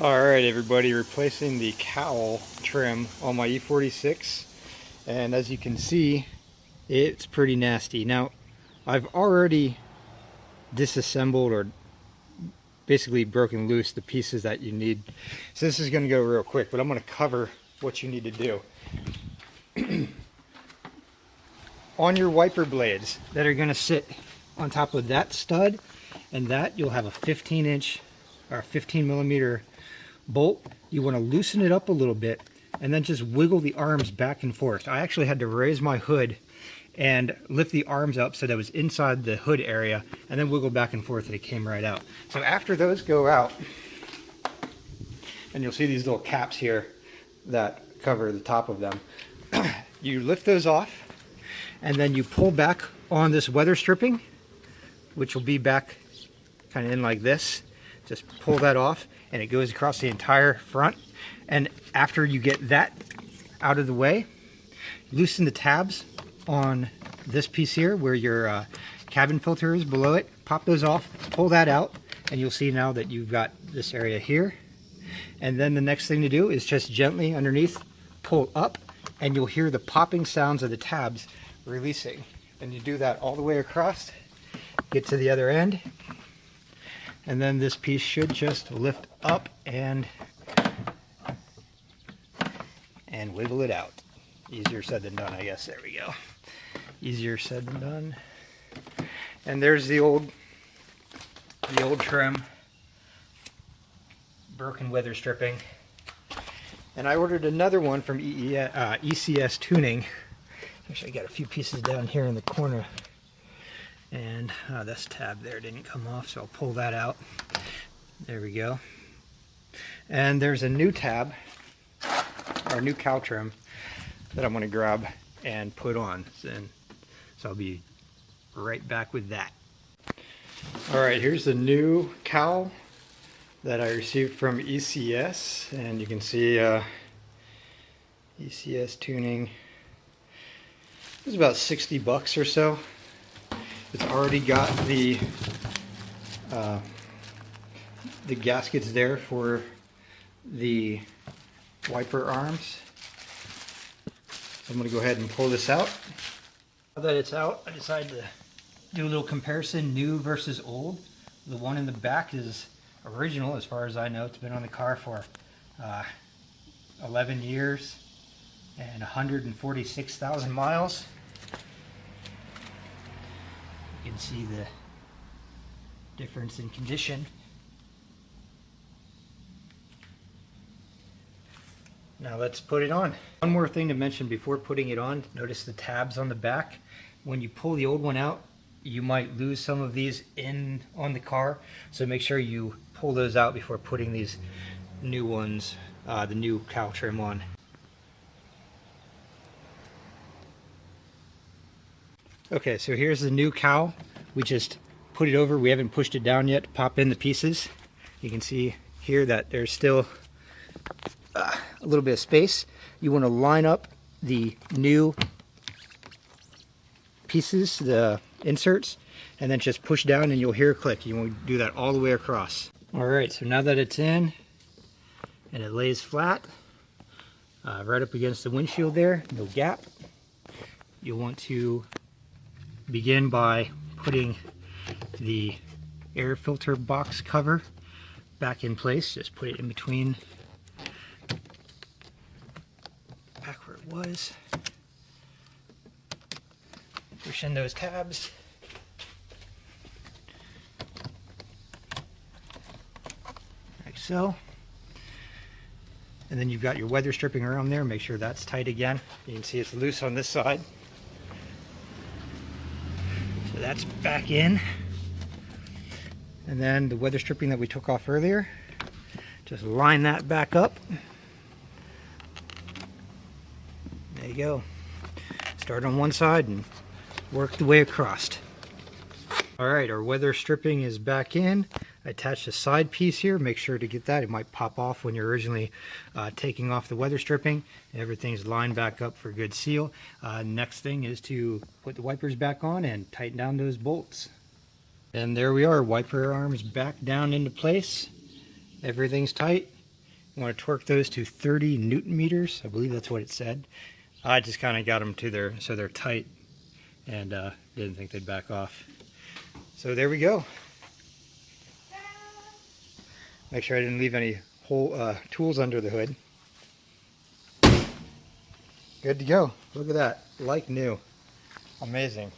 Alright everybody, replacing the cowl trim on my E46, and as you can see it's pretty nasty. Now I've already disassembled or basically broken loose the pieces that you need, so this is going to go real quick, but I'm going to cover what you need to do. On your wiper blades that are going to sit on top of that stud and that, you'll have a 15-inch or 15 millimeter bolt. You want to loosen it up a little bit and then just wiggle the arms back and forth. I actually had to raise my hood and lift the arms up so that it was inside the hood area and then wiggle back and forth and it came right out. So after those go out, and you'll see these little caps here that cover the top of them, you lift those off and then you pull back on this weather stripping, which will be back kind of in like this. Just pull that off and it goes across the entire front. And after you get that out of the way, loosen the tabs on this piece here where your cabin filter is below it. Pop those off, pull that out, and you'll see now that you've got this area here. And then the next thing to do is just gently underneath pull up, and you'll hear the popping sounds of the tabs releasing. And you do that all the way across, get to the other end, and then this piece should just lift up and wiggle it out. Easier said than done, I guess. There we go. Easier said than done. And there's the old trim, broken weather stripping. And I ordered another one from ECS Tuning. Actually, I got a few pieces down here in the corner, and this tab there didn't come off, so I'll pull that out. There we go. And there's a new tab, or new cowl trim, that I'm going to grab and put on. So I'll be right back with that. Alright, here's the new cowl that I received from ECS, and you can see ECS Tuning. It was about 60 bucks or so. It's already got the gaskets there for the wiper arms. So I'm going to go ahead and pull this out. Now that it's out, I decided to do a little comparison, new versus old. The one in the back is original as far as I know. It's been on the car for 11 years and 146,000 miles. You can see the difference in condition. Now let's put it on. One more thing to mention before putting it on, notice the tabs on the back. When you pull the old one out, you might lose some of these on the car, so make sure you pull those out before putting these new ones, the new cowl trim on. Okay, so here's the new cowl. We just put it over. We haven't pushed it down yet to pop in the pieces. You can see here that there's still a little bit of space. You want to line up the new pieces, the inserts, and then just push down and you'll hear a click. You want to do that all the way across. Alright, so now that it's in and it lays flat, right up against the windshield there, no gap, you'll want to begin by putting the air filter box cover back in place. Just put it in between, back where it was. Push in those tabs. Like so. And then you've got your weather stripping around there. Make sure that's tight again. You can see it's loose on this side. So that's back in. And then the weather stripping that we took off earlier, just line that back up. There you go. Start on one side and work the way across. Alright, our weather stripping is back in. I attached a side piece here. Make sure to get that. It might pop off when you're originally taking off the weather stripping. Everything's lined back up for good seal. Next thing is to put the wipers back on and tighten down those bolts. And there we are, wiper arms back down into place. Everything's tight. Want to torque those to 30 Newton meters. I believe that's what it said. I just kind of got them to their, so they're tight, and didn't think they'd back off. So there we go. Make sure I didn't leave any whole tools under the hood. Good to go. Look at that, like new. Amazing.